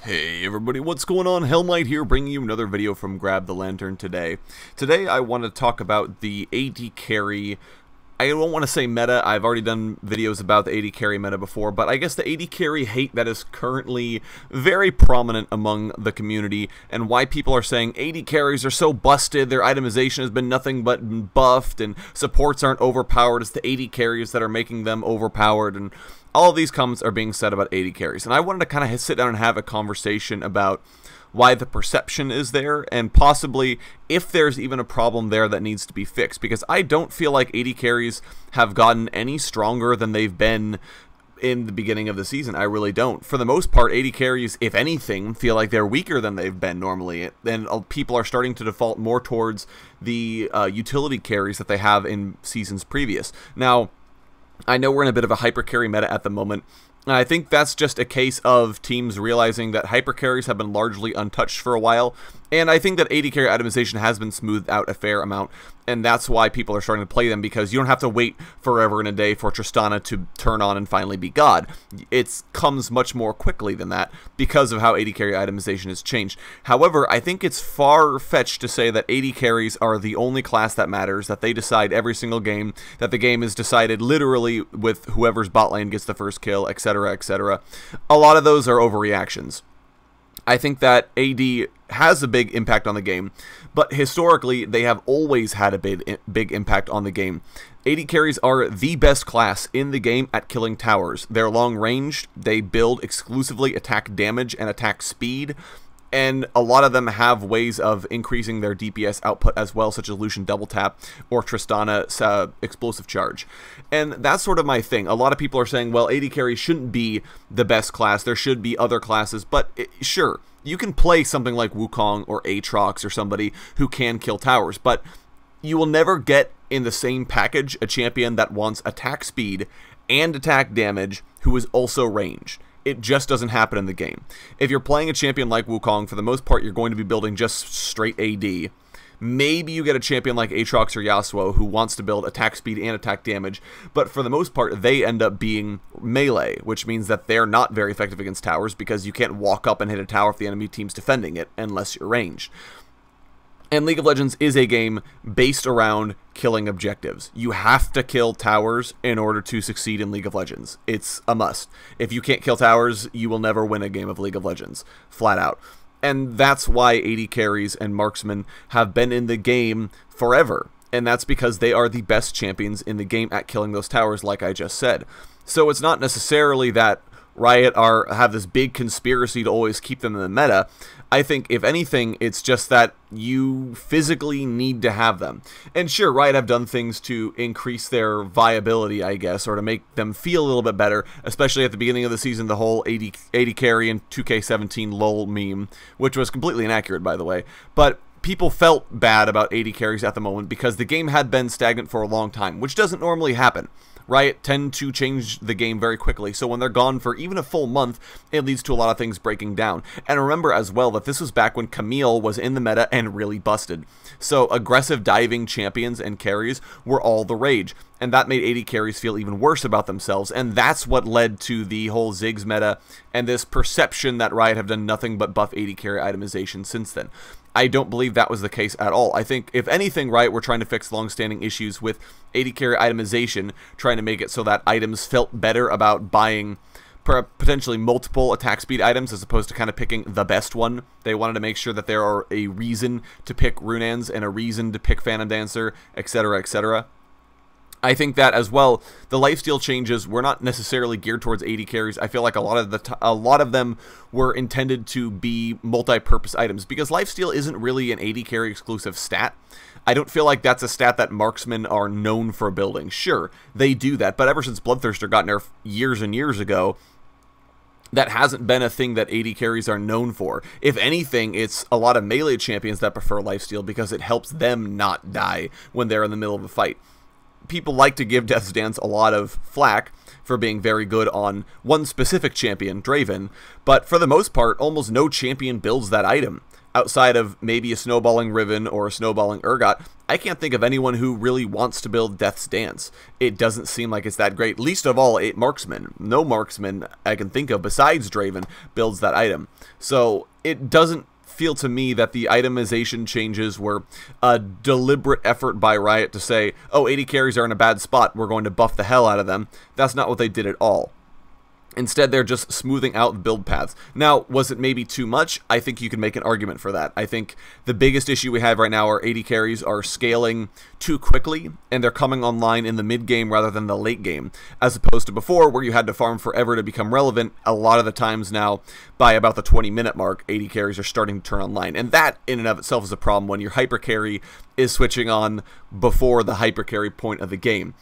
Hey everybody, what's going on? Hellknight here, bringing you another video from Grab the Lantern today. Today I want to talk about the AD carry. I don't want to say meta, I've already done videos about the AD carry meta before, but I guess the AD carry hate that is currently very prominent among the community, and why people are saying AD carries are so busted, their itemization has been nothing but buffed, and supports aren't overpowered, it's the AD carries that are making them overpowered, and all of these comments are being said about AD carries. And I wanted to kind of sit down and have a conversation about why the perception is there, and possibly if there's even a problem there that needs to be fixed, because I don't feel like AD carries have gotten any stronger than they've been in the beginning of the season. I really don't. For the most part, AD carries, if anything, feel like they're weaker than they've been normally, and people are starting to default more towards the utility carries that they have in seasons previous. Now, I know we're in a bit of a hyper carry meta at the moment, and I think that's just a case of teams realizing that hyper carries have been largely untouched for a while, and I think that AD carry itemization has been smoothed out a fair amount, and that's why people are starting to play them, because you don't have to wait forever and a day for Tristana to turn on and finally be God. It comes much more quickly than that because of how AD carry itemization has changed. However, I think it's far-fetched to say that AD carries are the only class that matters, that they decide every single game, that the game is decided literally with whoever's bot lane gets the first kill, etc., etc. A lot of those are overreactions. I think that AD has a big impact on the game, but historically they have always had a big impact on the game. AD carries are the best class in the game at killing towers. They're long ranged, they build exclusively attack damage and attack speed, and a lot of them have ways of increasing their DPS output as well, such as Lucian Double Tap or Tristana Explosive Charge. And that's sort of my thing. A lot of people are saying, well, AD carry shouldn't be the best class, there should be other classes, but sure, you can play something like Wukong or Aatrox or somebody who can kill towers, but you will never get in the same package a champion that wants attack speed and attack damage who is also ranged. It just doesn't happen in the game. If you're playing a champion like Wukong, for the most part, you're going to be building just straight AD. Maybe you get a champion like Aatrox or Yasuo who wants to build attack speed and attack damage, but for the most part, they end up being melee, which means that they're not very effective against towers because you can't walk up and hit a tower if the enemy team's defending it unless you're ranged. And League of Legends is a game based around killing objectives. You have to kill towers in order to succeed in League of Legends. It's a must. If you can't kill towers, you will never win a game of League of Legends. Flat out. And that's why AD carries and marksmen have been in the game forever. And that's because they are the best champions in the game at killing those towers, like I just said. So it's not necessarily that Riot have this big conspiracy to always keep them in the meta. I think, if anything, it's just that you physically need to have them. And sure, Riot have done things to increase their viability, I guess, or to make them feel a little bit better, especially at the beginning of the season, the whole AD carry and 2K17 LOL meme, which was completely inaccurate, by the way. But people felt bad about AD carries at the moment because the game had been stagnant for a long time, which doesn't normally happen. Riot tend to change the game very quickly, so when they're gone for even a full month, it leads to a lot of things breaking down. And remember as well that this was back when Camille was in the meta and really busted. So aggressive diving champions and carries were all the rage, and that made AD carries feel even worse about themselves, and that's what led to the whole Ziggs meta and this perception that Riot have done nothing but buff AD carry itemization since then. I don't believe that was the case at all. I think, if anything, Riot were trying to fix long-standing issues with AD carry itemization, trying to make it so that items felt better about buying potentially multiple attack speed items as opposed to kind of picking the best one. They wanted to make sure that there are a reason to pick Runaan's and a reason to pick Phantom Dancer, etc., etc. I think that as well, the lifesteal changes were not necessarily geared towards AD carries. I feel like a lot of them were intended to be multi-purpose items, because lifesteal isn't really an AD carry exclusive stat. I don't feel like that's a stat that marksmen are known for building. Sure, they do that, but ever since Bloodthirster got nerfed years and years ago, that hasn't been a thing that AD carries are known for. If anything, it's a lot of melee champions that prefer lifesteal because it helps them not die when they're in the middle of a fight. people like to give Death's Dance a lot of flack for being very good on one specific champion, Draven, but for the most part, almost no champion builds that item. Outside of maybe a snowballing Riven or a snowballing Urgot, I can't think of anyone who really wants to build Death's Dance. It doesn't seem like it's that great. Least of all, a marksman. No marksman I can think of besides Draven builds that item. So it doesn't feel to me that the itemization changes were a deliberate effort by Riot to say, oh, AD carries are in a bad spot, we're going to buff the hell out of them. That's not what they did at all. Instead, they're just smoothing out build paths. Now, was it maybe too much? I think you can make an argument for that. I think the biggest issue we have right now are AD carries are scaling too quickly, and they're coming online in the mid-game rather than the late game, as opposed to before, where you had to farm forever to become relevant. A lot of the times now, by about the 20-minute mark, AD carries are starting to turn online, and that, in and of itself, is a problem when your hyper carry is switching on before the hyper carry point of the game.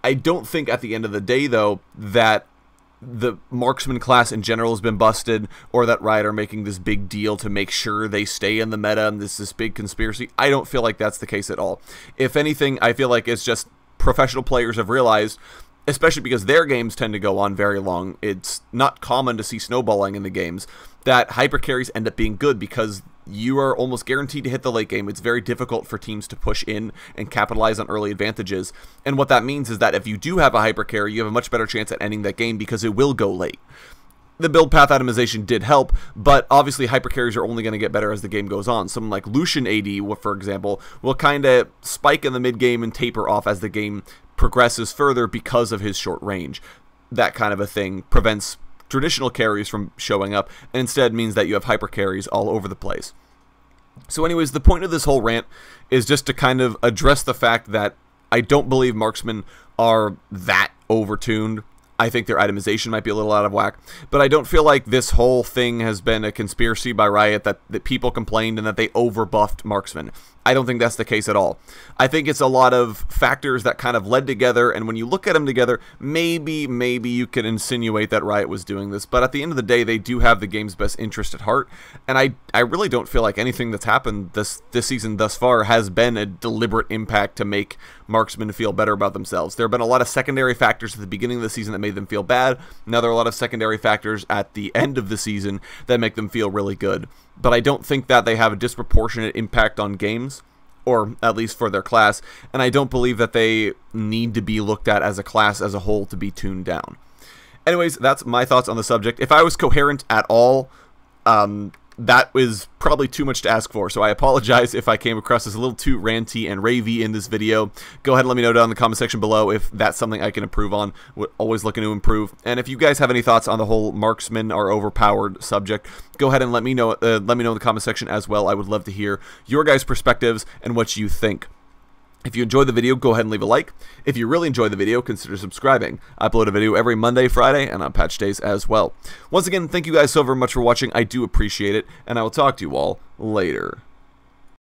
I don't think, at the end of the day, though, that the marksman class in general has been busted, or that Riot are making this big deal to make sure they stay in the meta and this big conspiracy. I don't feel like that's the case at all. If anything, I feel like it's just professional players have realized, especially because their games tend to go on very long, it's not common to see snowballing in the games, that hyper carries end up being good because you are almost guaranteed to hit the late game. It's very difficult for teams to push in and capitalize on early advantages. And what that means is that if you do have a hyper carry, you have a much better chance at ending that game because it will go late. The build path itemization did help, but obviously hyper carries are only going to get better as the game goes on. Someone like Lucian AD, for example, will kind of spike in the mid game and taper off as the game progresses further because of his short range. That kind of a thing prevents traditional carries from showing up, and instead means that you have hyper carries all over the place. So anyways, the point of this whole rant is just to kind of address the fact that I don't believe marksmen are that overtuned. I think their itemization might be a little out of whack, but I don't feel like this whole thing has been a conspiracy by Riot that people complained and that they overbuffed marksmen. I don't think that's the case at all. I think it's a lot of factors that kind of led together, and when you look at them together, maybe you can insinuate that Riot was doing this, but at the end of the day, they do have the game's best interest at heart, and I really don't feel like anything that's happened this season thus far has been a deliberate impact to make marksmen feel better about themselves. There have been a lot of secondary factors at the beginning of the season that made them feel bad. Now there are a lot of secondary factors at the end of the season that make them feel really good. But I don't think that they have a disproportionate impact on games, or at least for their class, and I don't believe that they need to be looked at as a class as a whole to be tuned down. Anyways, that's my thoughts on the subject. If I was coherent at all, that was probably too much to ask for, so I apologize if I came across as a little too ranty and ravey in this video. Go ahead and let me know down in the comment section below if that's something I can improve on. We're always looking to improve. And if you guys have any thoughts on the whole marksmen are overpowered subject, go ahead and let me know in the comment section as well. I would love to hear your guys' perspectives and what you think. If you enjoyed the video, go ahead and leave a like. If you really enjoyed the video, consider subscribing. I upload a video every Monday, Friday, and on patch days as well. Once again, thank you guys so very much for watching. I do appreciate it, and I will talk to you all later.